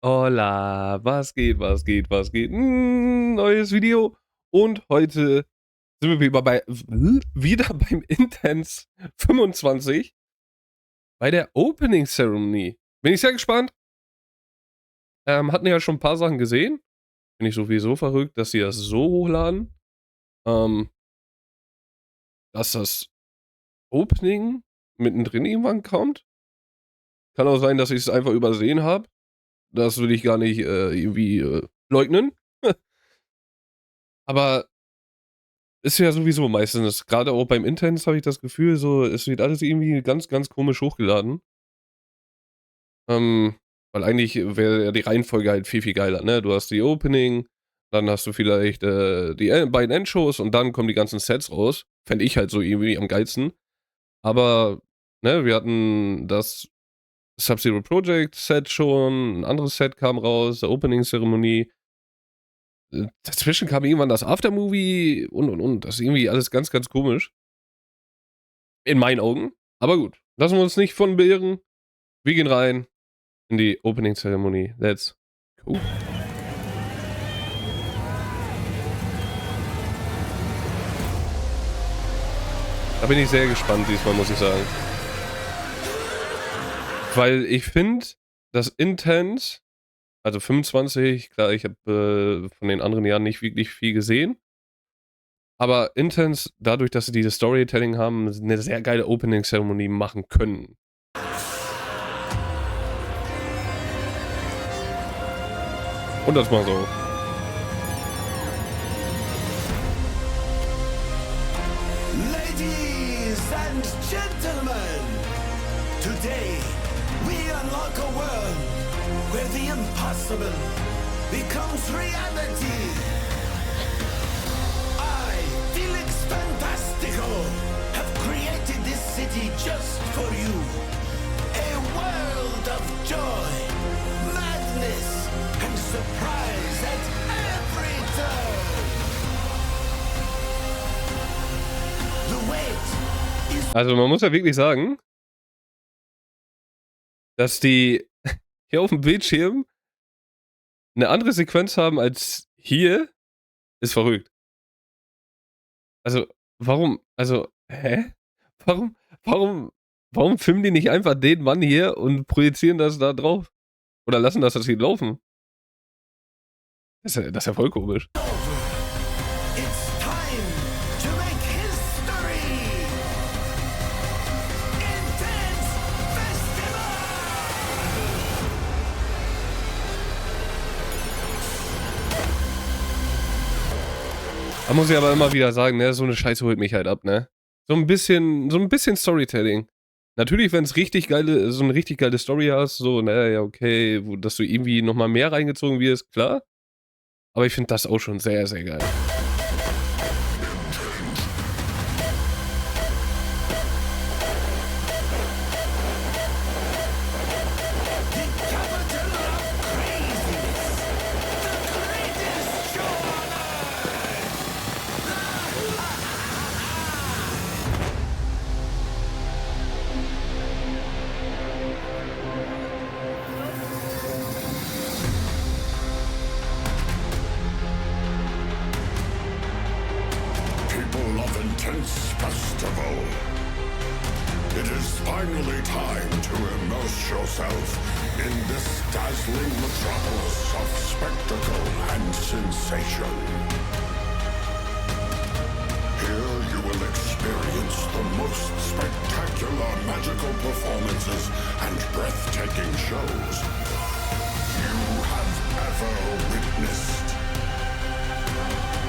Hola, was geht, was geht, was geht? Neues Video. Und heute sind wir wieder beim Intense 25 bei der Opening Ceremony. Bin ich sehr gespannt. Hatten ja schon ein paar Sachen gesehen. Bin ich sowieso verrückt, dass sie das so hochladen. Ähm, dass das Opening mittendrin irgendwann kommt. Kann auch sein, dass ich es einfach übersehen habe. Das will ich gar nicht irgendwie leugnen. Aber ist ja sowieso meistens, gerade auch beim Intense habe ich das Gefühl, so, es wird alles irgendwie ganz, ganz komisch hochgeladen. Ähm, weil eigentlich wäre ja die Reihenfolge halt viel, viel geiler, ne? Du hast die Opening, dann hast du vielleicht, die beiden Endshows und dann kommen die ganzen Sets raus. Fände ich halt so irgendwie am geilsten. Aber, ne, wir hatten das Sub-Zero Project Set schon, ein anderes Set kam raus, der Opening-Zeremonie. Dazwischen kam irgendwann das Aftermovie und. Das ist irgendwie alles ganz, ganz komisch. In meinen Augen. Aber gut, lassen wir uns nicht von beirren. Wir gehen rein in die Opening-Zeremonie. Let's go. Da bin ich sehr gespannt diesmal, muss ich sagen. Weil ich finde, das Intense, also 25, klar, ich habe von den anderen Jahren nicht wirklich viel gesehen. Aber Intense, dadurch, dass sie dieses Storytelling haben, eine sehr geile Opening-Zeremonie machen können. Und das mal so. Ladies and gentlemen, today we unlock a world where the impossible becomes reality. I, Felix Fantastico, have created this city just for you. A world of joy, madness, and surprise at every turn. The wait is Also man muss ja wirklich sagen, dass die hier auf dem Bildschirm eine andere Sequenz haben als hier, ist verrückt. Also, warum also, hä? Warum warum warum filmen die nicht einfach den Mann hier und projizieren das da drauf? Oder lassen das hier laufen? Das ist ja voll komisch. It's time to make history! Intense Festival! Da muss ich aber immer wieder sagen, ne, so eine Scheiße holt mich halt ab, ne? So ein bisschen Storytelling. Natürlich, wenn's richtig geile so 'ne richtig geile Story hast, so, na ja, okay, wo dass du irgendwie noch mal mehr reingezogen wirst, klar. Aber ich finde das auch schon sehr, sehr geil. The capital of craziness! The greatest show on earth! People of Intense Festival, it is finally time to immerse yourself in this dazzling metropolis of spectacle and sensation. Here you will experience the most spectacular magical performances and breathtaking shows you have ever witnessed.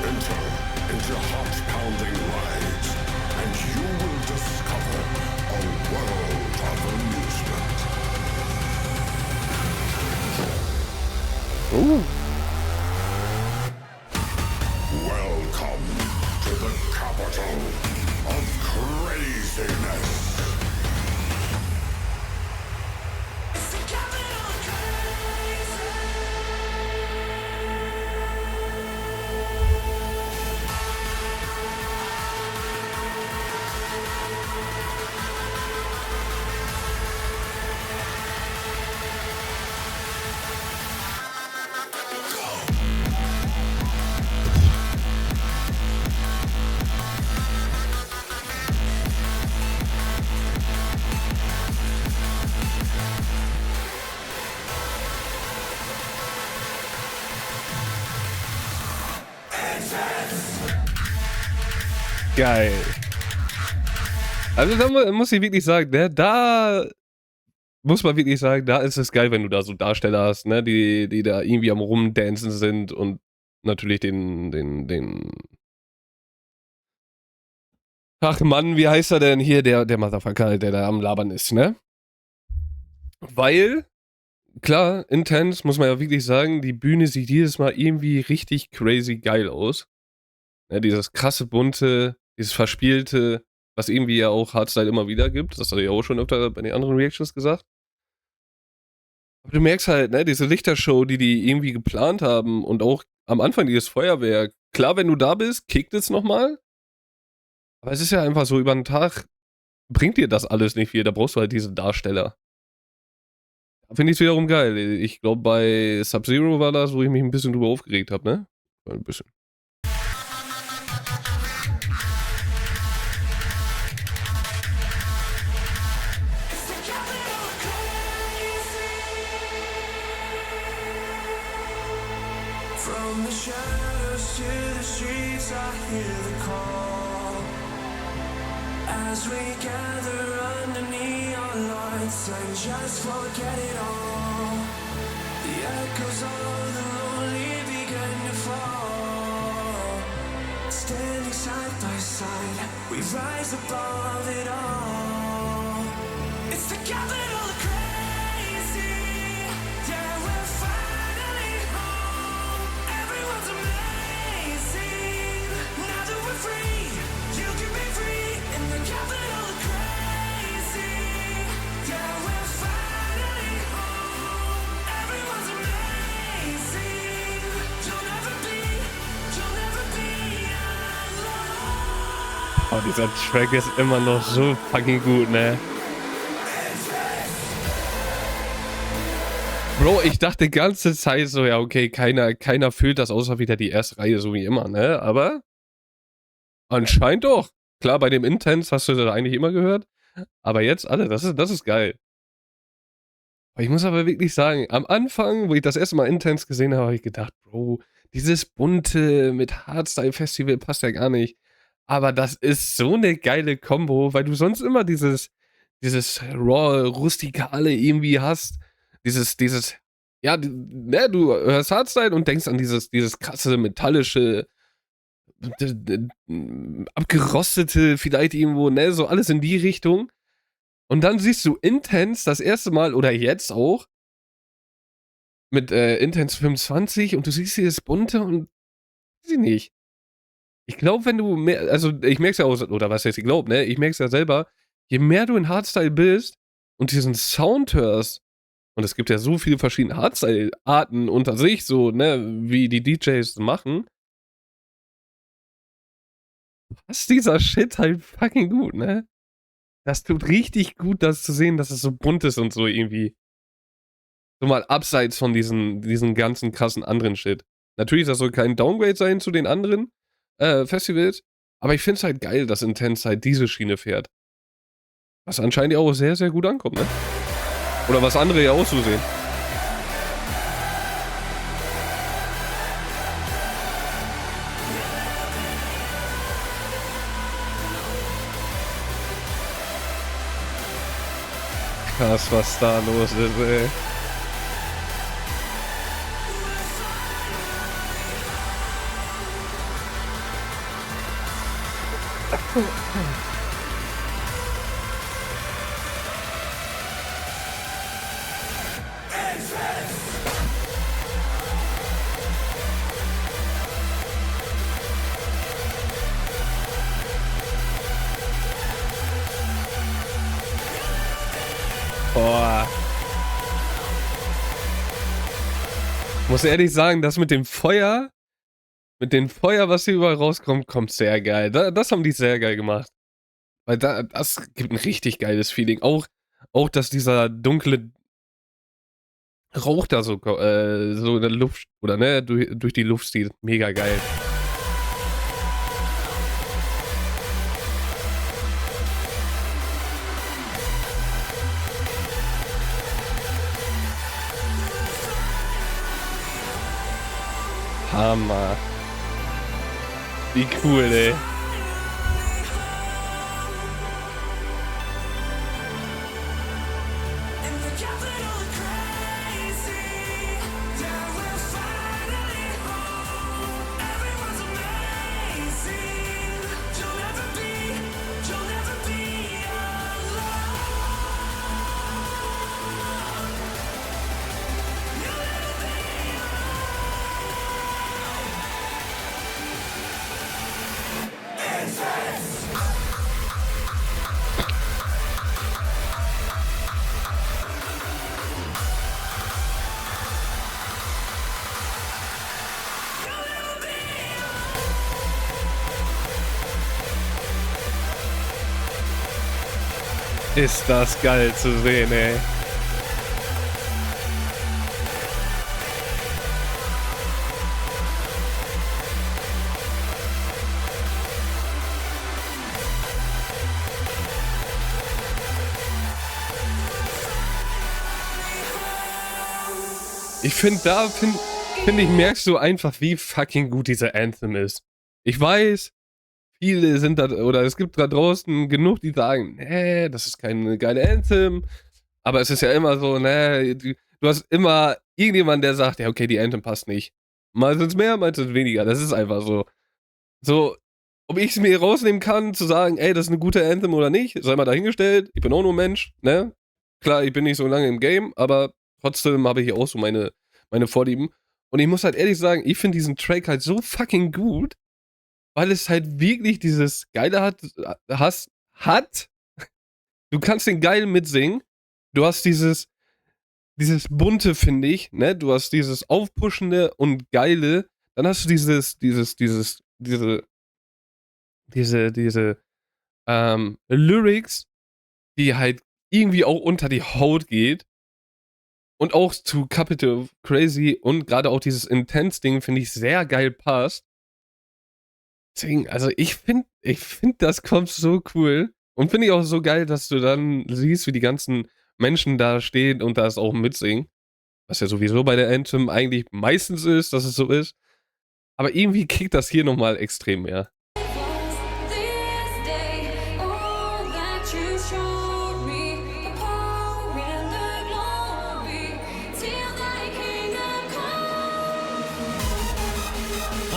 Enter into heart-pounding rides, and you will discover a world of amusement. Welcome to the capital of craziness. It's the capital of crazy. Geil. Also da muss ich wirklich sagen, ne, da muss man wirklich sagen, da ist es geil, wenn du da so Darsteller hast, ne, die da irgendwie am Rumdancen sind und natürlich den ach Mann, wie heißt er denn hier, der Motherfucker, der da am Labern ist, ne? Weil, klar, Intense, muss man ja wirklich sagen, die Bühne sieht jedes Mal irgendwie richtig crazy geil aus. Ne, dieses krasse, bunte, dieses verspielte, was irgendwie ja auch Hardstyle immer wieder gibt. Das hatte ich auch schon öfter bei den anderen Reactions gesagt. Aber du merkst halt, ne, diese Lichtershow, die irgendwie geplant haben und auch am Anfang dieses Feuerwerk. Klar, wenn du da bist, kickt es nochmal. Aber es ist ja einfach so, über den Tag bringt dir das alles nicht viel. Da brauchst du halt diese Darsteller. Da finde ich es wiederum geil. Ich glaube, bei Sub-Zero war das, wo ich mich ein bisschen drüber aufgeregt habe, ne? Ein bisschen. From the shadows to the streets, I hear the call. As we gather under neon lights and just forget it all. The echoes of the lonely begin to fall. Standing side by side, we rise above it all. It's the capital of crazy. Yeah, we're finally home. Everyone's amazing. Now that we're free, you can be free in the capital of crazy. Yeah, we're finally home. Everyone's amazing. You'll never be alone. Oh, dieser Track ist immer noch so fucking gut, ne? Bro, ich dachte die ganze Zeit so, ja, okay, keiner fühlt das, außer wieder die erste Reihe, so wie immer, ne? Aber anscheinend doch. Klar, bei dem Intense hast du das eigentlich immer gehört. Aber jetzt alle, das ist geil. Ich muss aber wirklich sagen, am Anfang, wo ich das erste Mal Intense gesehen habe, habe ich gedacht, Bro, dieses bunte mit Hardstyle-Festival passt ja gar nicht. Aber das ist so eine geile Kombo, weil du sonst immer dieses raw, rustikale irgendwie hast. Ja, ne, du hörst Hardstyle und denkst an dieses krasse, metallische, abgerostete, vielleicht irgendwo, ne, so alles in die Richtung. Und dann siehst du Intense das erste Mal oder jetzt auch mit Intense 25 und du siehst dieses bunte und weiß ich nicht. Ich glaube, wenn du mehr, also ich merk's ja auch, oder was heißt ich glaube, ne? Ich merk's ja selber, je mehr du in Hardstyle bist und diesen Sound hörst, und es gibt ja so viele verschiedene Hardstyle-Arten unter sich, so, ne, wie die DJs machen, ist dieser Shit halt fucking gut, ne? Das tut richtig gut, das zu sehen, dass es so bunt ist und so irgendwie. So mal abseits von diesen ganzen krassen anderen Shit. Natürlich, das soll kein Downgrade sein zu den anderen Festivals, aber ich finde es halt geil, dass Intense halt diese Schiene fährt. Was anscheinend ja auch sehr, sehr gut ankommt, ne? Oder was andere ja auch so sehen. Krass, was da los ist, ey. Boah. Muss ehrlich sagen, das mit dem Feuer, was hier überall rauskommt, kommt sehr geil. Das haben die sehr geil gemacht. Weil das gibt ein richtig geiles Feeling. Auch dass dieser dunkle Rauch da so in der Luft, oder ne, durch die Luft zieht. Mega geil. Hammer. Wie cool, ey. Ist das geil zu sehen, ey. Ich finde, finde ich, merkst du einfach, wie fucking gut dieser Anthem ist. Ich weiß, viele sind da, oder es gibt da draußen genug, die sagen, nee, das ist keine geile Anthem. Aber es ist ja immer so, ne, du hast immer irgendjemanden, der sagt, ja, okay, die Anthem passt nicht. Mal sind es mehr, mal sind es weniger. Das ist einfach so. So, ob ich es mir rausnehmen kann, zu sagen, ey, das ist eine gute Anthem oder nicht, sei mal dahingestellt. Ich bin auch nur Mensch, ne? Klar, ich bin nicht so lange im Game, aber trotzdem habe ich hier auch so meine Vorlieben. Und ich muss halt ehrlich sagen, ich finde diesen Track halt so fucking gut, weil es halt wirklich dieses Geile hat. Du kannst den geil mitsingen. Du hast dieses Bunte, finde ich, ne? Du hast dieses Aufpuschende und Geile. Dann hast du diese Lyrics, die halt irgendwie auch unter die Haut geht. Und auch zu Capital Crazy und gerade auch dieses Intense-Ding finde ich sehr geil passt. Deswegen, also ich find, das kommt so cool. Und finde ich auch so geil, dass du dann siehst, wie die ganzen Menschen da stehen und das auch mitsingen. Was ja sowieso bei der Anthem eigentlich meistens ist, dass es so ist. Aber irgendwie kickt das hier nochmal extrem mehr.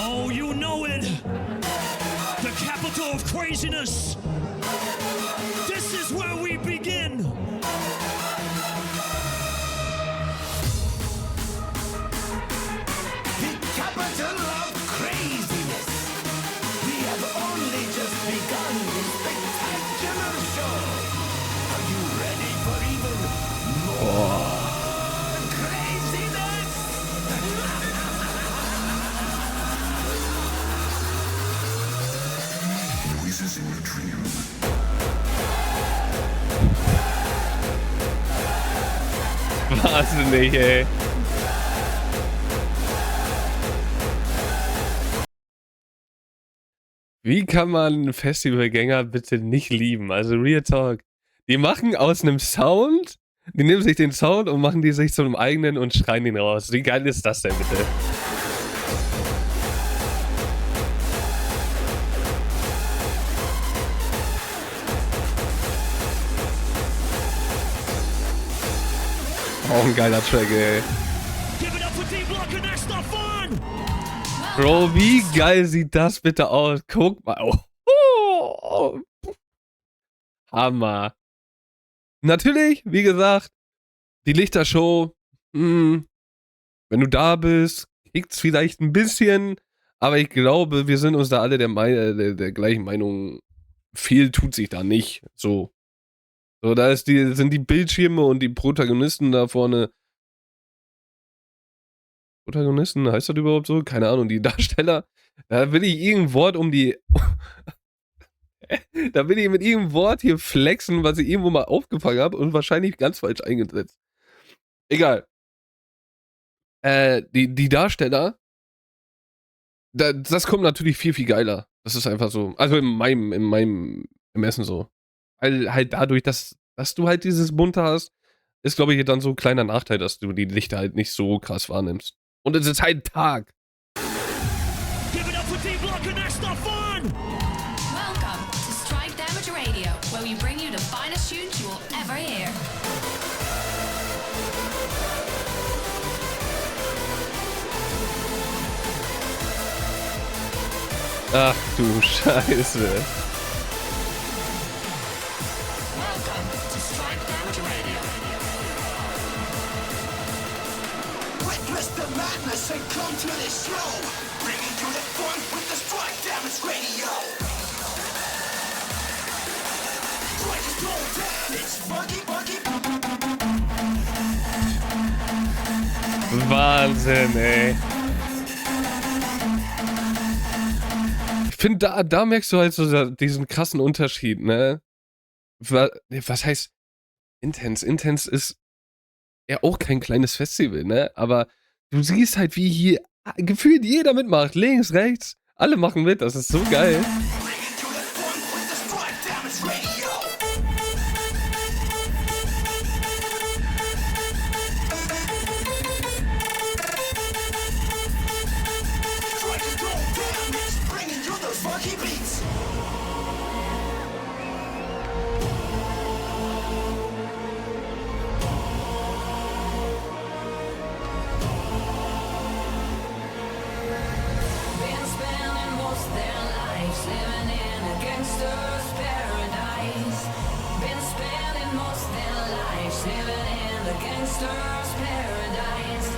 Oh, you know it! The capital of craziness! This is where we begin! The capital of craziness. We have only just begun this spectacular show. Are you ready for even more craziness? Noises in your dream. Wahnsinnig, ey. Wie kann man einen Festivalgänger bitte nicht lieben? Also Real Talk. Die machen aus einem Sound, die nehmen sich den Sound und machen die sich zu einem eigenen und schreien ihn raus. Wie geil ist das denn bitte? Auch ein geiler Track, ey. Give it up for D-Block and that's the fun! Bro, wie geil sieht das bitte aus? Guck mal. Oh. Hammer. Natürlich, wie gesagt, die Lichtershow, wenn du da bist, kickt's vielleicht ein bisschen, aber ich glaube, wir sind uns da alle der gleichen Meinung. Viel tut sich da nicht. So, da sind die Bildschirme und die Protagonisten da vorne. Protagonisten, heißt das überhaupt so? Keine Ahnung, die Darsteller. Da will ich irgendein Wort da will ich mit irgendeinem Wort hier flexen, was ich irgendwo mal aufgefangen habe und wahrscheinlich ganz falsch eingesetzt. Egal. Die Darsteller, das kommt natürlich viel, viel geiler. Das ist einfach so. Also in meinem Ermessen so. Weil halt dadurch, dass du halt dieses Bunte hast, ist, glaube ich, dann so ein kleiner Nachteil, dass du die Lichter halt nicht so krass wahrnimmst. Und es ist halt Tag. Give it up for D-Block and that's the fun! Welcome to Strike Damage Radio, where we bring you the finest tunes you will ever hear. Ach du Scheiße. Welcome to Strike Damage Radio. Witness the madness and come to this show. Bringing you the fun with the Strike Damage Radio. Strike no damage, buggy. Wahnsinn, ey. Ich finde, da merkst du halt so diesen krassen Unterschied, ne? Was heißt Intense? Intense ist ja auch kein kleines Festival, ne? Aber du siehst halt, wie hier gefühlt jeder mitmacht. Links, rechts, alle machen mit. Das ist so geil. Been spending most their lives living in a gangster's paradise. Been spending most their lives living in a gangster's paradise.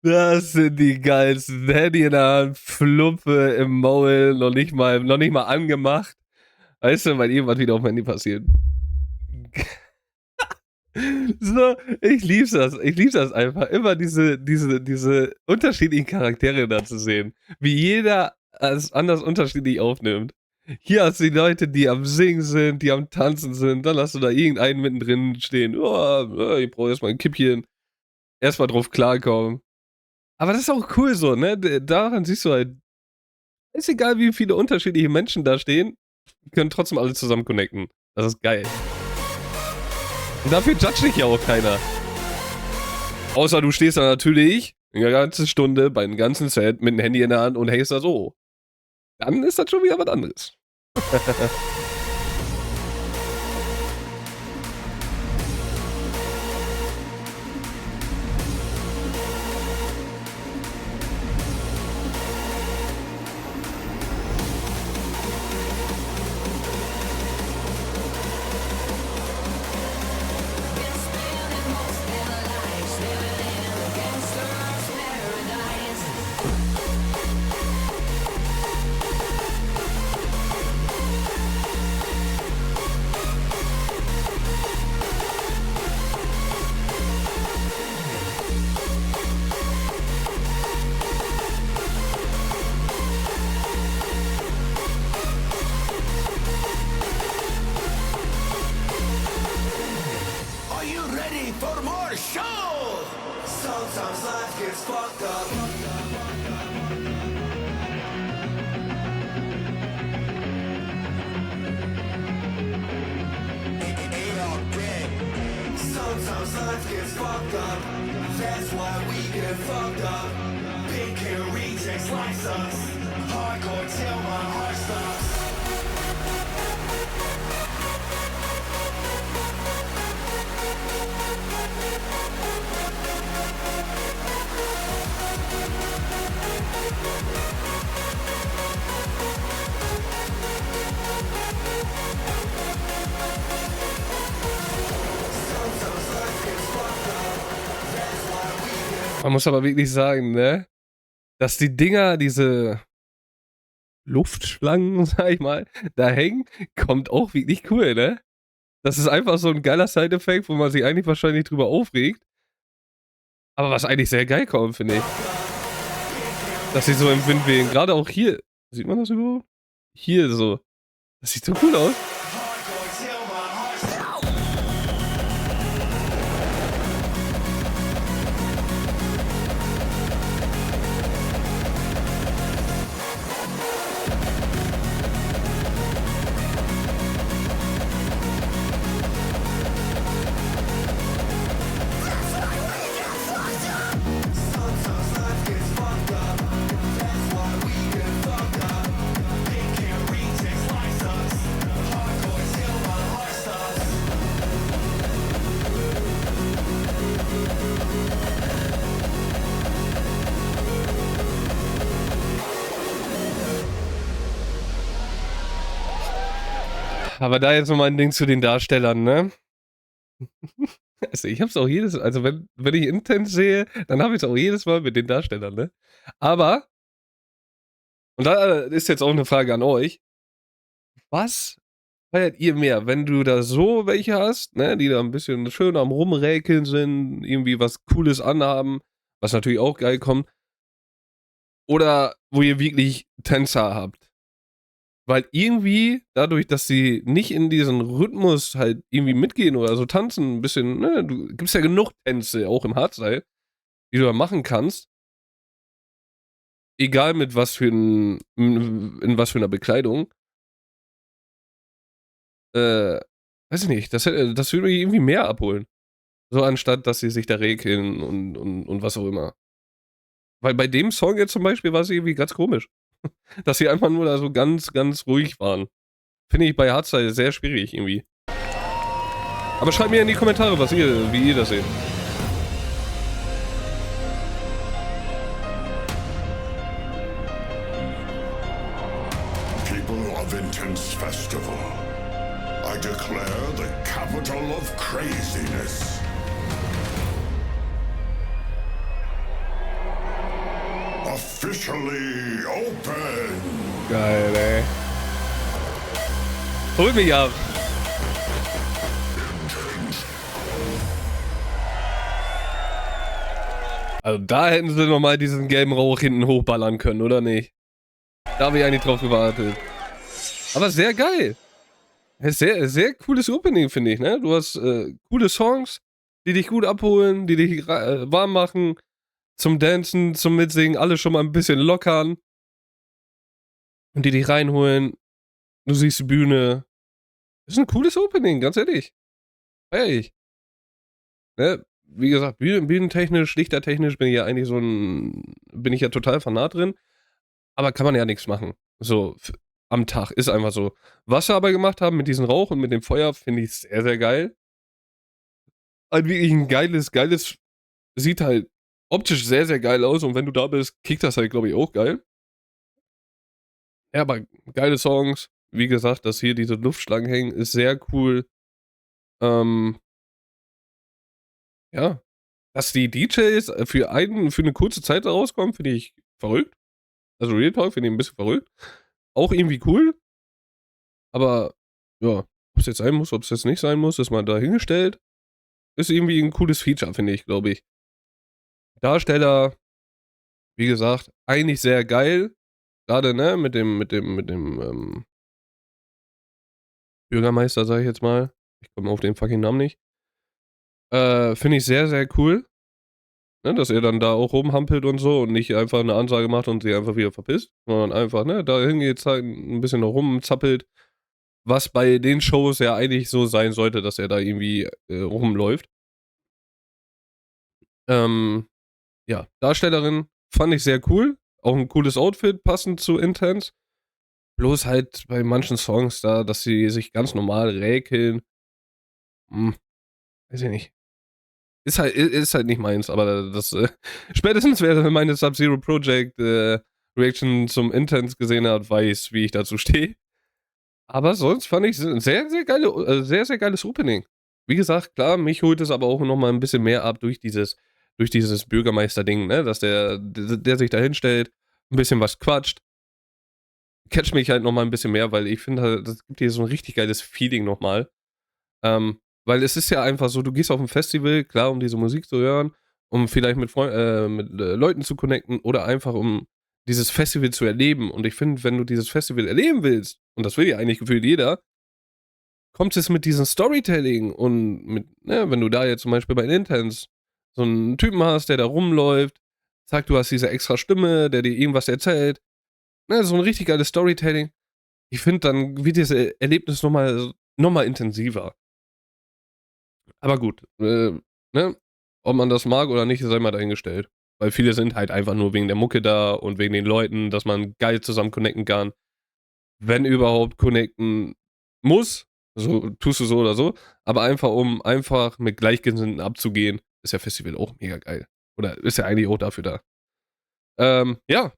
Das sind die geilsten. Handy in der Hand, Flumpe im Maul, noch nicht mal angemacht. Weißt du, weil irgendwas wieder auf dem Handy passiert. So, ich lieb's das. Ich lieb's das einfach. Immer diese unterschiedlichen Charaktere da zu sehen. Wie jeder es anders unterschiedlich aufnimmt. Hier hast du die Leute, die am Singen sind, die am Tanzen sind. Dann hast du da irgendeinen mittendrin stehen. Oh, ich brauche erstmal ein Kippchen. Erstmal drauf klarkommen. Aber das ist auch cool so, ne? Daran siehst du halt, ist egal, wie viele unterschiedliche Menschen da stehen, können trotzdem alle zusammen connecten. Das ist geil. Und dafür judge dich ja auch keiner. Außer du stehst da natürlich eine ganze Stunde bei einem ganzen Set mit dem Handy in der Hand und hängst da so. Dann ist das schon wieder was anderes. Been spending most their lives living in a gangster's paradise. Are you ready for more show? Sometimes life gets fucked up. Ain't all dead. Sometimes life gets fucked up. That's why we get fucked up. Pink hair rejects slice us. Hardcore till my heart stops. Man muss aber wirklich sagen, ne? Dass die Dinger, diese Luftschlangen, sag ich mal, da hängen, kommt auch wirklich cool, ne? Das ist einfach so ein geiler Side-Effekt, wo man sich eigentlich wahrscheinlich drüber aufregt. Aber was eigentlich sehr geil kommt, finde ich. Dass sie so im Wind wehen. Gerade auch hier. Sieht man das überhaupt? Hier so. Das sieht so cool aus. Hardcore till my heart stops. Sometimes life gets fucked up. That's why we get fucked up. Pink hair rejects slice us. Hardcore till my heart stops. Aber da jetzt nochmal ein Ding zu den Darstellern, ne? Also ich hab's auch also wenn ich Intense sehe, dann habe ich es auch jedes Mal mit den Darstellern, ne? Aber, und da ist jetzt auch eine Frage an euch, was feiert ihr mehr, wenn du da so welche hast, ne, die da ein bisschen schön am Rumräkeln sind, irgendwie was Cooles anhaben, was natürlich auch geil kommt, oder wo ihr wirklich Tänzer habt? Weil irgendwie dadurch, dass sie nicht in diesen Rhythmus halt irgendwie mitgehen oder so tanzen, ein bisschen, ne, du gibt's ja genug Tänze, auch im Hardstyle, die du da machen kannst. Egal mit was für in was für einer Bekleidung. Äh, weiß ich nicht, das würde mich irgendwie mehr abholen. So anstatt, dass sie sich da rekeln und was auch immer. Weil bei dem Song jetzt zum Beispiel war es irgendwie ganz komisch, dass sie einfach nur da so ganz, ganz ruhig waren. Finde ich bei Hardstyle sehr schwierig irgendwie. Aber schreibt mir in die Kommentare, wie ihr das seht. People of Intense Festival, I declare the capital of craziness. Officially open. Geil, ey. Hol mich ab. Also da hätten sie nochmal diesen gelben Rauch hinten hochballern können, oder nicht? Da habe ich eigentlich drauf gewartet. Aber sehr geil. Sehr, sehr cooles Opening, finde ich, ne? Du hast coole Songs, die dich gut abholen, die dich warm machen, zum Dancen, zum Mitsingen, alle schon mal ein bisschen lockern. Und die dich reinholen. Du siehst die Bühne. Das ist ein cooles Opening, ganz ehrlich. Feier ich. Ne? Wie gesagt, bühnentechnisch, lichtertechnisch bin ich ja total Fanat drin. Aber kann man ja nichts machen. So, am Tag, ist einfach so. Was sie aber gemacht haben mit diesem Rauch und mit dem Feuer, finde ich sehr, sehr geil. Halt wirklich ein geiles, sieht halt optisch sehr, sehr geil aus und wenn du da bist, kickt das halt, glaube ich, auch geil. Ja, aber geile Songs. Wie gesagt, dass hier diese Luftschlangen hängen, ist sehr cool. Ja. Dass die DJs für eine kurze Zeit da rauskommen, finde ich verrückt. Also Real Talk finde ich ein bisschen verrückt. Auch irgendwie cool. Aber, ja, ob es jetzt sein muss, ob es jetzt nicht sein muss, ist mal dahingestellt. Ist irgendwie ein cooles Feature, finde ich, glaube ich. Darsteller, wie gesagt, eigentlich sehr geil. Gerade, ne, mit dem Bürgermeister, sage ich jetzt mal. Ich komme auf den fucking Namen nicht. Finde ich sehr, sehr cool. Ne, dass er dann da auch rumhampelt und so und nicht einfach eine Ansage macht und sie einfach wieder verpisst, sondern einfach, ne, da hingeht, ein bisschen noch rumzappelt. Was bei den Shows ja eigentlich so sein sollte, dass er da irgendwie rumläuft. Ja, Darstellerin fand ich sehr cool. Auch ein cooles Outfit, passend zu Intense. Bloß halt bei manchen Songs da, dass sie sich ganz normal räkeln. Weiß ich nicht. Ist halt nicht meins, aber das, spätestens wer meine Sub-Zero Project Reaction zum Intense gesehen hat, weiß, wie ich dazu stehe. Aber sonst fand ich ein sehr, sehr geiles Opening. Wie gesagt, klar, mich holt es aber auch noch mal ein bisschen mehr ab durch dieses Bürgermeister-Ding, ne? Dass der sich da hinstellt, ein bisschen was quatscht. Catcht mich halt noch mal ein bisschen mehr, weil ich finde halt, das gibt dir so ein richtig geiles Feeling noch mal. Weil es ist ja einfach so, du gehst auf ein Festival, klar, um diese Musik zu hören, um vielleicht mit Leuten zu connecten oder einfach um dieses Festival zu erleben. Und ich finde, wenn du dieses Festival erleben willst, und das will ja eigentlich gefühlt jeder, kommt es mit diesem Storytelling und mit, ne, wenn du da jetzt zum Beispiel bei Intense so einen Typen hast, der da rumläuft, sagt, du hast diese extra Stimme, der dir irgendwas erzählt, ne, so ein richtig geiles Storytelling. Ich finde, dann wird dieses Erlebnis noch mal intensiver. Aber gut, ne, ob man das mag oder nicht, sei mal dahingestellt. Weil viele sind halt einfach nur wegen der Mucke da und wegen den Leuten, dass man geil zusammen connecten kann. Wenn überhaupt connecten muss, so tust du so oder so, aber einfach um einfach mit Gleichgesinnten abzugehen, ist ja Festival auch mega geil. Oder ist ja eigentlich auch dafür da. Ja,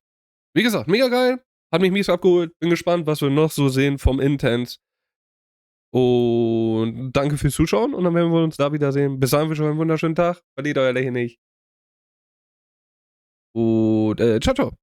wie gesagt, mega geil. Hat mich mies abgeholt. Bin gespannt, was wir noch so sehen vom Intense. Und danke fürs Zuschauen und dann werden wir uns da wiedersehen. Bis dahin wünsche ich euch einen wunderschönen Tag. Verliert euer Lächeln nicht. Und ciao, ciao.